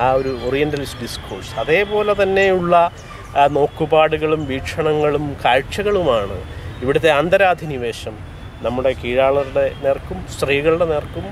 ആ ഒരു orientalist discourse അതേപോലെ തന്നെയുള്ള നോക്കുപാടുകളും വീക്ഷണങ്ങളും കാഴ്ചകളുമാണ് ഇവിടുത്തെ അന്തരാധിനിവേശം നമ്മുടെ കീഴാളരുടെ നേർക്കും സ്ത്രീകളുടെ നേർക്കും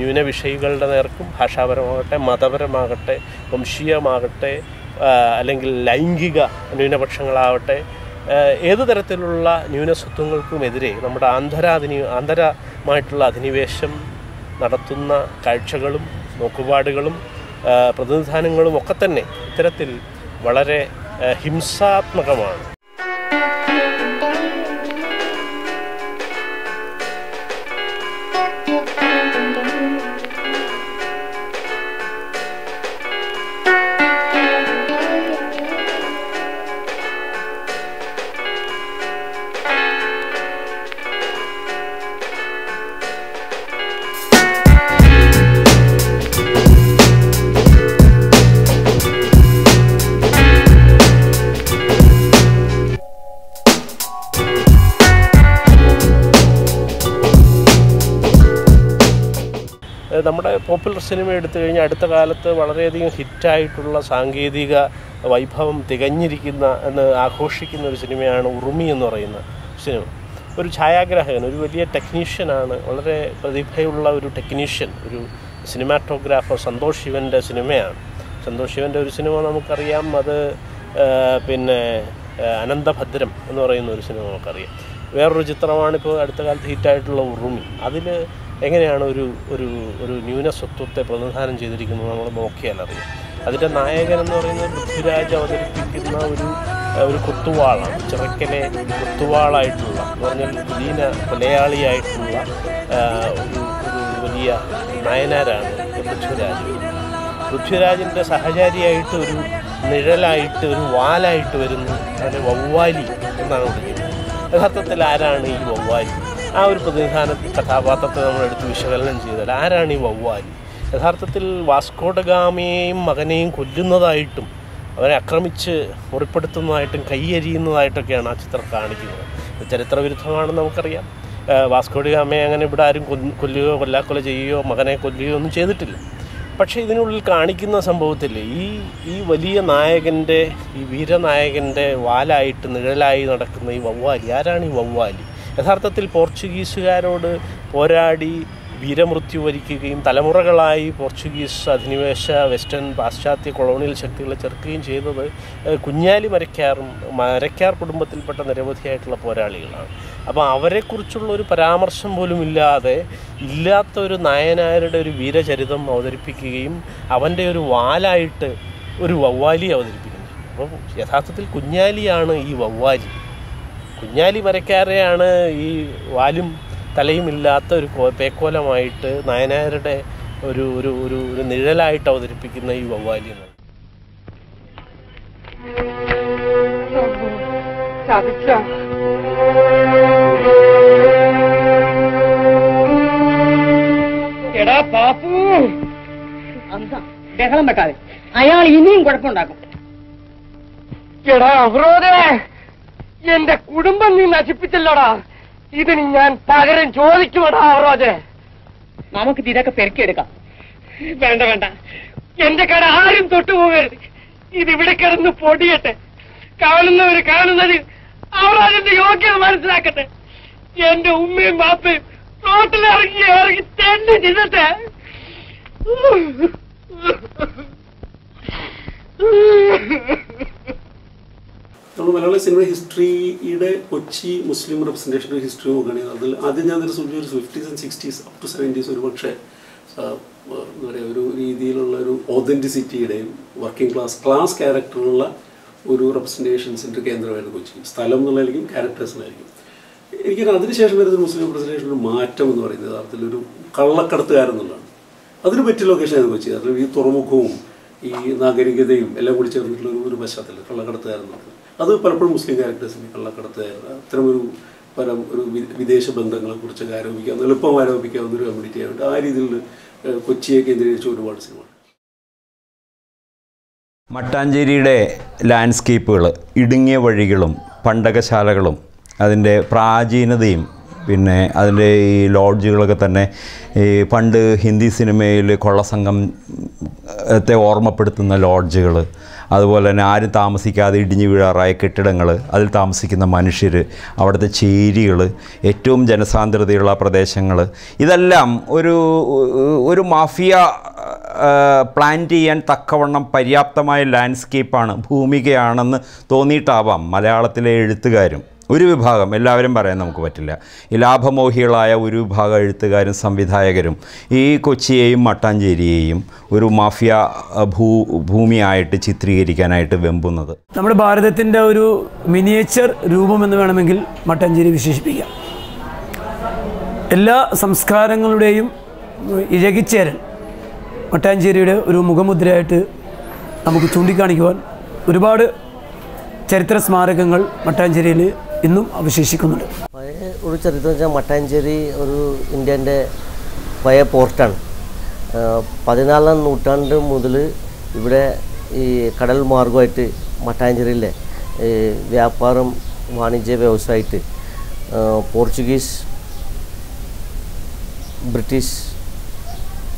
ന്യൂനവിഷയികളുടെ നേർക്കും ഭാഷാപരമാകട്ടെ മതപരമാകട്ടെ വംശീയമാകട്ടെ അല്ലെങ്കിൽ ലൈംഗിക ന്യൂനപക്ഷങ്ങളാവട്ടെ ഏത് തരത്തിലുള്ള ന്യൂനസ്വത്വങ്ങൾക്കുമെതിരെ നമ്മുടെ ആന്തരമായിട്ടുള്ള അധിനിവേശം നടത്തുന്ന കാഴ്ചകളും നോക്കുപാടുകളും പ്രതിനിധാനങ്ങളും ഒക്കെ തന്നെ ഇത്തരത്തിൽ വളരെ ഹിംസാത്മകമാണ്. നമ്മുടെ പോപ്പുലർ സിനിമ എടുത്തു കഴിഞ്ഞാൽ അടുത്ത കാലത്ത് വളരെയധികം ഹിറ്റായിട്ടുള്ള സാങ്കേതിക വൈഭവം തികഞ്ഞിരിക്കുന്ന എന്ന് ആഘോഷിക്കുന്ന ഒരു സിനിമയാണ് ഉറുമി എന്ന് പറയുന്ന സിനിമ. ഒരു ഛായാഗ്രാഹകൻ, ഒരു വലിയ ടെക്നീഷ്യനാണ്, വളരെ പ്രതിഭയുള്ള ഒരു ടെക്നീഷ്യൻ, ഒരു സിനിമാറ്റോഗ്രാഫർ സന്തോഷ് ശിവൻ്റെ സിനിമയാണ്. സന്തോഷ് ശിവൻ്റെ ഒരു സിനിമ നമുക്കറിയാം, അത് പിന്നെ അനന്തഭദ്രം എന്ന് പറയുന്ന ഒരു സിനിമ നമുക്കറിയാം. വേറൊരു ചിത്രമാണിപ്പോൾ അടുത്ത കാലത്ത് ഹിറ്റായിട്ടുള്ള ഉറുമി. അതിൽ എങ്ങനെയാണ് ഒരു ന്യൂനസ്വത്വത്തെ പ്രതിനിധാനം ചെയ്തിരിക്കുന്നത് നമ്മൾ നോക്കിയാൽ അറിയാം. അതിൻ്റെ നായകൻ എന്ന് പറയുന്നത് പൃഥ്വിരാജ് അവതരിപ്പിക്കുന്ന ഒരു കുത്തുവാളാണ്. ചിറക്കലെ കുത്തുവാളായിട്ടുള്ള എന്ന് പറഞ്ഞാൽ കുലീന കൊലയാളിയായിട്ടുള്ള ഒരു വലിയ നായനാരാണ് പൃഥ്വിരാജിൻ്റെ സഹചാരിയായിട്ട് ഒരു നിഴലായിട്ട് ഒരു വാലായിട്ട് വരുന്നു. അതിന് വവ്വാലി എന്നാണ് വിളിക്കുന്നത്. യഥാർത്ഥത്തിൽ ആരാണ് ഈ വവ്വാലി? ആ ഒരു പ്രതിനിധാന കഥാപാത്രത്തെ നമ്മളെടുത്ത് വിശകലനം ചെയ്താൽ ആരാണ് ഈ വവ്വാലി? യഥാർത്ഥത്തിൽ വാസ്കോഡഗാമയെയും മകനെയും കൊല്ലുന്നതായിട്ടും അവരെ ആക്രമിച്ച് മുറിപ്പെടുത്തുന്നതായിട്ടും കൈയരിയുന്നതായിട്ടൊക്കെയാണ് ആ ചിത്രം കാണിക്കുന്നത്. ചരിത്രവിരുദ്ധമാണെന്ന് നമുക്കറിയാം. വാസ്കോഡഗാമയെ അങ്ങനെ ഇവിടെ ആരും കൊല്ലുകയോ കൊല്ലാക്കൊല ചെയ്യുകയോ മകനെ കൊല്ലുകയോ ഒന്നും ചെയ്തിട്ടില്ല. പക്ഷേ ഇതിനുള്ളിൽ കാണിക്കുന്ന സംഭവത്തിൽ ഈ വലിയ നായകൻ്റെ, ഈ വീരനായകൻ്റെ വാലായിട്ട് നിഴലായി നടക്കുന്ന ഈ വവ്വാലി, ആരാണ് ഈ വവ്വാലി? യഥാർത്ഥത്തിൽ പോർച്ചുഗീസുകാരോട് പോരാടി വീരമൃത്യു വരിക്കുകയും തലമുറകളായി പോർച്ചുഗീസ് അധിനിവേശ വെസ്റ്റേൺ പാശ്ചാത്യ കൊളോണിയൽ ശക്തികളെ ചെറുക്കുകയും ചെയ്തത് കുഞ്ഞാലി മരക്കാർ കുടുംബത്തിൽപ്പെട്ട നിരവധിയായിട്ടുള്ള പോരാളികളാണ്. അപ്പോൾ അവരെക്കുറിച്ചുള്ള ഒരു പരാമർശം പോലും ഇല്ലാത്ത ഒരു നായനാരുടെ ഒരു വീരചരിതം അവതരിപ്പിക്കുകയും അവൻ്റെ ഒരു വാലായിട്ട് ഒരു വവ്വാലി അവതരിപ്പിക്കുന്നു. അപ്പോൾ യഥാർത്ഥത്തിൽ കുഞ്ഞാലിയാണ് ഈ വവ്വാലി. കുഞ്ഞാലി മരക്കാരെയാണ് ഈ വാലും തലയും ഇല്ലാത്ത ഒരു പേക്കോലമായിട്ട് നായനാരുടെ ഒരു ഒരു ഒരു ഒരു നിഴലായിട്ട് അവതരിപ്പിക്കുന്ന ഈ വവ്വാലി എന്ന്. എടാ പാപ്പു, ബഹളം വെക്കാതെ, അയാൾ ഇനിയും കുഴപ്പമുണ്ടാക്കും. എടാ അവരോധേ, എന്റെ കുടുംബം നീ നശിപ്പിച്ചല്ലോടാ, ഇതിന് ഞാൻ പകരം ചോദിക്കുമടാ അവരോധേ. നമുക്ക് ഇതൊക്കെ പെരുക്കിയെടുക്കാം. വേണ്ട വേണ്ട, എന്റെ കട ആരും തൊട്ടുപോകരുത്. ഇതിവിടെ കിടന്ന് പൊടിയട്ടെ. കാണുന്നവര് കാണുന്നത് അവരതിന്റെ യോഗ്യത മനസ്സിലാക്കട്ടെ. എന്റെ ഉമ്മയും ബാപ്പയും റോട്ടിലിറങ്ങി തന്നെ ചെയ്തട്ടെ. നമ്മൾ മലയാള സിനിമ ഹിസ്റ്ററിയുടെ കൊച്ചി മുസ്ലിം റെപ്രസെൻറ്റേഷൻ്റെ ഹിസ്റ്ററി നോക്കുകയാണെങ്കിൽ അതിൽ ആദ്യം ഞാൻ സൂചിച്ച ഒരു 50s and 60s up to 70s ഒരു പക്ഷേ എന്താ പറയുക ഒരു രീതിയിലുള്ള ഒരു ഓതൻറ്റിസിറ്റിയുടെയും വർക്കിംഗ് ക്ലാസ് ക്യാരക്ടറുള്ള ഒരു റെപ്രസെൻറ്റേഷൻസിൻ്റെ കേന്ദ്രമായിരുന്നു കൊച്ചി. സ്ഥലം എന്നുള്ളതായിരിക്കും, ക്യാരക്ടേഴ്സിനായിരിക്കും. എനിക്ക് അതിനുശേഷം വരുന്ന മുസ്ലിം റെപ്രസെൻറ്റേഷൻ ഒരു മാറ്റം എന്ന് പറയുന്നത് യഥാർത്ഥത്തിൽ ഒരു കള്ളക്കടത്തുകാരെന്നുള്ളതാണ്. അതിന് പറ്റിയ ലൊക്കേഷനായിരുന്നു കൊച്ചി. അതിൽ ഈ തുറമുഖവും ഈ നാഗരികതയും എല്ലാം കൂടി ചേർന്നിട്ടുള്ള ഒരു പശ്ചാത്തലം കള്ളക്കടത്തുകാരെന്നുള്ളത്. അത് പലപ്പോഴും മുസ്ലിം ക്യാരക്ടേഴ്സിന് കള്ളക്കടത്തുകാർ അത്തരമൊരു ഒരു വിദേശ ബന്ധങ്ങളെക്കുറിച്ചൊക്കെ ആരോപിക്കാവുന്ന എളുപ്പം ആരോപിക്കാവുന്ന ഒരു കമ്മ്യൂണിറ്റി ആയിട്ട് ആ രീതിയിൽ കൊച്ചിയെ കേന്ദ്രീകരിച്ച ഒരുപാട് സിനിമ. മട്ടാഞ്ചേരിയുടെ ലാൻഡ്സ്കേപ്പുകൾ, ഇടുങ്ങിയ വഴികളും പണ്ടകശാലകളും അതിൻ്റെ പ്രാചീനതയും പിന്നെ അതിൻ്റെ ഈ ലോഡ്ജുകളൊക്കെ തന്നെ ഈ പണ്ട് ഹിന്ദി സിനിമയിൽ കൊള്ളസംഘത്തെ ഓർമ്മപ്പെടുത്തുന്ന ലോഡ്ജുകൾ, അതുപോലെ തന്നെ ആരും താമസിക്കാതെ ഇടിഞ്ഞു വീഴാറായ കെട്ടിടങ്ങൾ, അതിൽ താമസിക്കുന്ന മനുഷ്യർ, അവിടുത്തെ ചേരികൾ, ഏറ്റവും ജനസാന്ദ്രതയുള്ള പ്രദേശങ്ങൾ, ഇതെല്ലാം ഒരു മാഫിയ പ്ലാൻ ചെയ്യാൻ തക്കവണ്ണം പര്യാപ്തമായ ലാൻഡ്സ്കേപ്പാണ്, ഭൂമികയാണെന്ന് തോന്നിയിട്ടാവാം മലയാളത്തിലെ എഴുത്തുകാരും ഒരു വിഭാഗം, എല്ലാവരും പറയാൻ നമുക്ക് പറ്റില്ല, ഈ ലാഭമോഹികളായ ഒരു വിഭാഗം എഴുത്തുകാരും സംവിധായകരും ഈ കൊച്ചിയെയും മട്ടാഞ്ചേരിയെയും ഒരു മാഫിയ ഭൂമിയായിട്ട് ചിത്രീകരിക്കാനായിട്ട് വെമ്പുന്നത്. നമ്മുടെ ഭാരതത്തിൻ്റെ ഒരു മിനിയേച്ചർ രൂപമെന്ന് വേണമെങ്കിൽ മട്ടാഞ്ചേരി വിശേഷിപ്പിക്കാം. എല്ലാ സംസ്കാരങ്ങളുടെയും ഇഴകിച്ചേരൽ മട്ടാഞ്ചേരിയുടെ ഒരു മുഖമുദ്രയായിട്ട് നമുക്ക് ചൂണ്ടിക്കാണിക്കുവാൻ ഒരുപാട് ചരിത്ര സ്മാരകങ്ങൾ മട്ടാഞ്ചേരിയിൽ ഇന്നും അവശേഷിക്കുന്നുണ്ട്. പഴയ ഒരു ചരിത്രം വെച്ചാൽ മട്ടാഞ്ചേരി ഒരു ഇന്ത്യൻ്റെ പഴയ പോർട്ടാണ്. 14ാം നൂറ്റാണ്ട് മുതൽ ഇവിടെ ഈ കടൽ മാർഗമായിട്ട് മട്ടാഞ്ചേരിയിലെ വ്യാപാരം വാണിജ്യ വ്യവസായമായിട്ട് പോർച്ചുഗീസ്, ബ്രിട്ടീഷ്,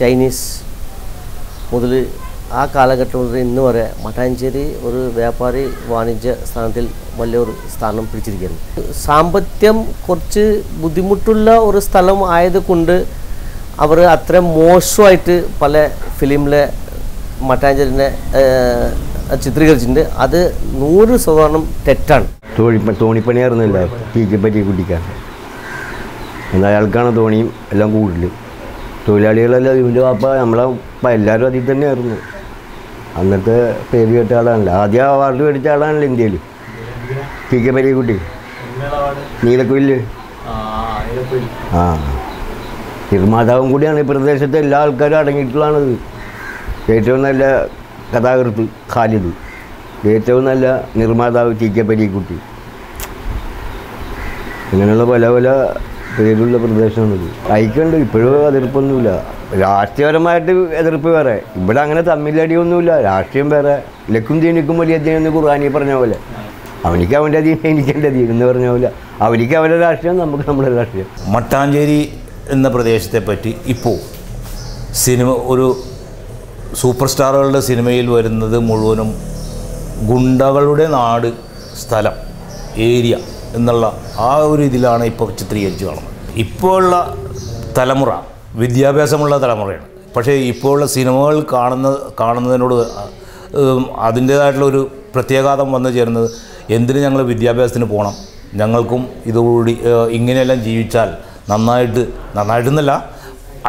ചൈനീസ് മുതൽ ആ കാലഘട്ടം മുതൽ ഇന്ന് വരെ മട്ടാഞ്ചേരി ഒരു വ്യാപാരി വാണിജ്യ സ്ഥാനത്തിൽ വലിയൊരു സ്ഥാനം പിടിച്ചിരിക്കുകയാണ്. സാമ്പത്തികം കുറച്ച് ബുദ്ധിമുട്ടുള്ള ഒരു സ്ഥലം ആയതുകൊണ്ട് അവർ അത്ര മോശമായിട്ട് പല ഫിലിമിലെ മട്ടാഞ്ചേരിനെ ചിത്രീകരിച്ചിട്ടുണ്ട്. അത് 100% തെറ്റാണ്. തോണിപ്പണിയായിരുന്നില്ല പറ്റി കുട്ടിക്കാൻ, എന്നാൽ അയാൾക്കാണ് തോണിയും എല്ലാം കൂടുതൽ. തൊഴിലാളികളെല്ലാം ഇതിൻ്റെ നമ്മളെ എല്ലാവരും അതിൽ തന്നെയായിരുന്നു. അന്നത്തെ പേര് കേട്ട ആളാണല്ലോ, ആദ്യം അവാർഡ് മേടിച്ച ആളാണല്ലോ ഇന്ത്യയിൽ. പി.കെ. പരീക്കുട്ടി, നീലക്കുയില്. നിർമ്മാതാവും കൂടിയാണ്. ഈ പ്രദേശത്തെ എല്ലാ ആൾക്കാരും അടങ്ങിയിട്ടുള്ളതാണത്. ഏറ്റവും നല്ല കഥാകൃത്ത് ഖാലിദ്, ഏറ്റവും നല്ല നിർമ്മാതാവ് പി.കെ. പരീക്കുട്ടി. ഇങ്ങനെയുള്ള പല പല പേരുള്ള പ്രദേശമാണിത്. ഐക്യമുണ്ട്, ഇപ്പോഴും എതിർപ്പൊന്നുമില്ല. രാഷ്ട്രീയപരമായിട്ട് എതിർപ്പ് വേറെ, ഇവിടെ അങ്ങനെ തമ്മിലടിയൊന്നുമില്ല. രാഷ്ട്രീയം വേറെ. ലക്കും ദീനിക്കും വലിയ ദീനെന്ന് ഖുർആനിൽ പറഞ്ഞ പോലെ, അവനിക്ക് അവൻ്റെ ദീൻ എനിക്ക് എൻ്റെ ദീൻ എന്ന് പറഞ്ഞ പോലെ, അവനിക്ക് അവരുടെ രാഷ്ട്രീയം, നമുക്ക് നമ്മുടെ രാഷ്ട്രീയം. മട്ടാഞ്ചേരി എന്ന പ്രദേശത്തെ പറ്റി ഇപ്പോൾ ഒരു സൂപ്പർ സ്റ്റാറുകളുടെ സിനിമയിൽ വരുന്നത് മുഴുവനും ഗുണ്ടകളുടെ നാട്, സ്ഥലം, ഏരിയ എന്നുള്ള ആ ഒരു ഇതിലാണ് ഇപ്പോൾ ചിത്രീകരിച്ച് കാണുന്നത്. ഇപ്പോൾ ഉള്ള തലമുറ വിദ്യാഭ്യാസമുള്ള തലമുറയാണ്. പക്ഷേ ഇപ്പോഴുള്ള സിനിമകൾ കാണുന്നതിനോട് അതിൻ്റേതായിട്ടുള്ളൊരു പ്രത്യാഘാതം വന്നു ചേരുന്നത്, എന്തിന് ഞങ്ങൾ വിദ്യാഭ്യാസത്തിന് പോകണം, ഞങ്ങൾക്കും ഇതോടുകൂടി ഇങ്ങനെയെല്ലാം ജീവിച്ചാൽ നന്നായിട്ടെന്നല്ല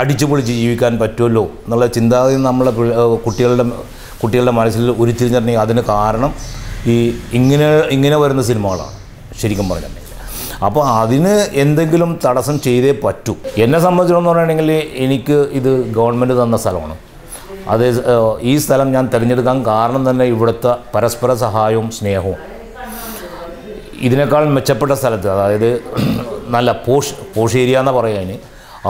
അടിച്ചു പൊളിച്ച് ജീവിക്കാൻ പറ്റുമല്ലോ എന്നുള്ള ചിന്താഗതി നമ്മളെ കുട്ടികളുടെ മനസ്സിൽ ഉരുത്തിരിഞ്ഞിട്ടുണ്ടെങ്കിൽ അതിന് കാരണം ഈ ഇങ്ങനെ വരുന്ന സിനിമകളാണ് ശരിക്കും പറഞ്ഞാൽ. അപ്പോൾ അതിന് എന്തെങ്കിലും തടസ്സം ചെയ്തേ പറ്റൂ. എന്നെ സംബന്ധിച്ചിടത്തോളം പറയുകയാണെങ്കിൽ എനിക്ക് ഇത് ഗവൺമെൻറ് തന്ന സ്ഥലമാണ്. അത് ഈ സ്ഥലം ഞാൻ തിരഞ്ഞെടുക്കാൻ കാരണം തന്നെ ഇവിടുത്തെ പരസ്പര സഹായവും സ്നേഹവും. ഇതിനേക്കാൾ മെച്ചപ്പെട്ട സ്ഥലത്ത്, അതായത് നല്ല പോഷ് ഏരിയ എന്ന് പറയാൻ,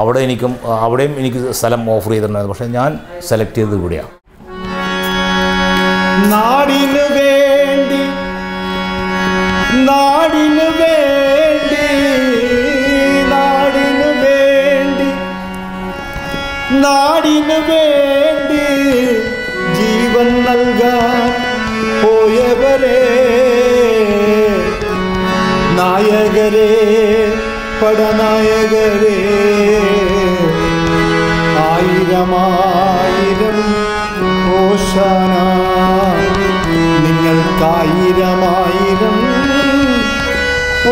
അവിടെയും എനിക്ക് സ്ഥലം ഓഫർ ചെയ്തിട്ടുണ്ടായിരുന്നു. പക്ഷേ ഞാൻ സെലക്ട് ചെയ്തത് ഇവിടെയാണ്. നാടിനു വേണ്ടി നാടിനു വേണ്ടി നാടിനു വേണ്ടി നാടിനു വേണ്ടി ജീവൻ നൽകാൻ പോയവരെ, നായകരെ, പടനായകരെ, ആയിരമായിരം ഓശാന, നിങ്ങൾക്കായിരമായിരം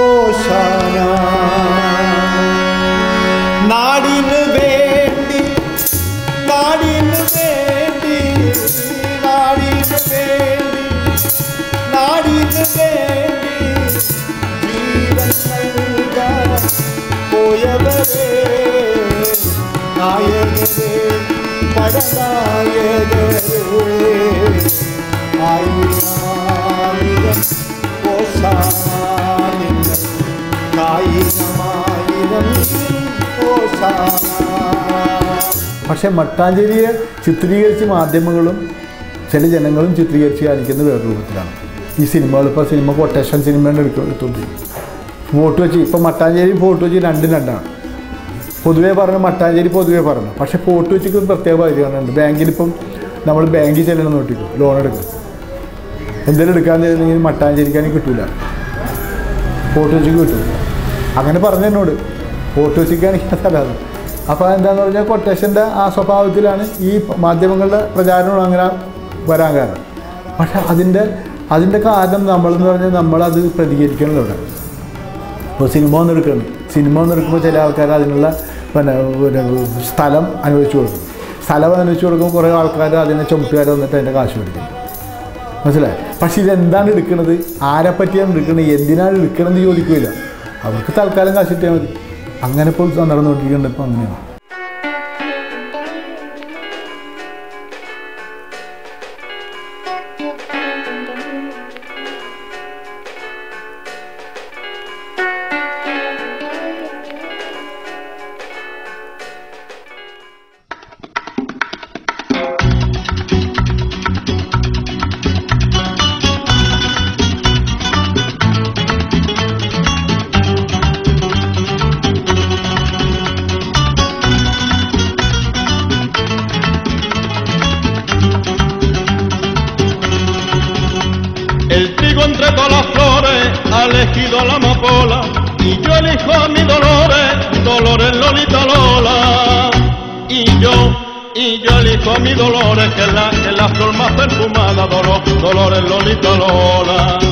ഓശാന. നാടിനു വേണ്ടി നാടിനു വേണ്ടി നാടിനു വേണ്ടി നാടിനു വേണ്ടി ജീവൻ നൽകാൻ പോയവരെ, നായകരെ, പടനായകരെ, ആയിരമായിരം ഓശാന, നിങ്ങൾക്കായിരമായിരം ഓശാന. പക്ഷേ മട്ടാഞ്ചേരിയെ ചിത്രീകരിച്ച് മാധ്യമങ്ങളും ചില ജനങ്ങളും ചിത്രീകരിച്ച് കാണിക്കുന്നത് വേറെ രൂപത്തിലാണ്. ഈ സിനിമകൾ ഇപ്പോൾ സിനിമ കൊട്ടേഷൻ സിനിമയാണ് എടുത്തുകൊണ്ടിരിക്കുന്നത്. ഫോർട്ട് കൊച്ചി ഇപ്പം മട്ടാഞ്ചേരി ഫോർട്ട് കൊച്ചി രണ്ടും രണ്ടാണ്. പൊതുവേ പറഞ്ഞു മട്ടാഞ്ചേരി പൊതുവേ പറഞ്ഞു, പക്ഷേ ഫോർട്ട് കൊച്ചിക്ക് പ്രത്യേക പരിഗണനയുണ്ട്. ബാങ്കിലിപ്പം നമ്മൾ ബാങ്കിൽ ചെല്ലണം നോട്ടിക്കും ലോൺ എടുക്കും, എന്തെങ്കിലും എടുക്കാൻ തരുന്നെങ്കിൽ മട്ടാഞ്ചേരിക്കാണെങ്കിൽ കിട്ടില്ല, ഫോർട്ട് കൊച്ചിക്ക് കിട്ടില്ല. അങ്ങനെ പറഞ്ഞു എന്നോട് ഫോർട്ട് കൊച്ചിക്കാണെങ്കിൽ സ്ഥലമാണ്. അപ്പോൾ എന്താണെന്ന് പറഞ്ഞാൽ കൊട്ടേഷൻ്റെ ആ സ്വഭാവത്തിലാണ് ഈ മാധ്യമങ്ങളുടെ പ്രചാരണം അങ്ങനെ വരാൻ കാരണം. പക്ഷെ അതിൻ്റെ കാരണം നമ്മളെന്ന് പറഞ്ഞാൽ നമ്മളത് പ്രതികരിക്കണമല്ലോ. ഇവിടെ ഇപ്പോൾ സിനിമ ഒന്നെടുക്കുമ്പോൾ ചില ആൾക്കാർ അതിനുള്ള സ്ഥലം അനുവദിച്ചു കൊടുക്കും. സ്ഥലം അനുവദിച്ചു കൊടുക്കുമ്പോൾ കുറേ ആൾക്കാർ അതിനെ ചുമട്ടുകാർ വന്നിട്ട് അതിൻ്റെ കാശ് മേടിക്കും. മനസ്സിലായി? പക്ഷെ ഇതെന്താണ് എടുക്കുന്നത്, ആരെ പറ്റിയാണ് എടുക്കുന്നത്, എന്തിനാണ് എടുക്കണമെന്ന് ചോദിക്കില്ല. അവർക്ക് തൽക്കാലം കാശ് കിട്ടിയാൽ മതി. അങ്ങനെ ഇപ്പോൾ നടന്നുകൊണ്ടിരിക്കുന്നുണ്ട്. ഇപ്പോൾ അങ്ങനെയാണ്. Entre todas las flores ha elegido la amapola y yo elijo a mi Dolores Lolita Lola y yo elijo a mi Dolores que es la flor más perfumada, Dolores Lolita Lola.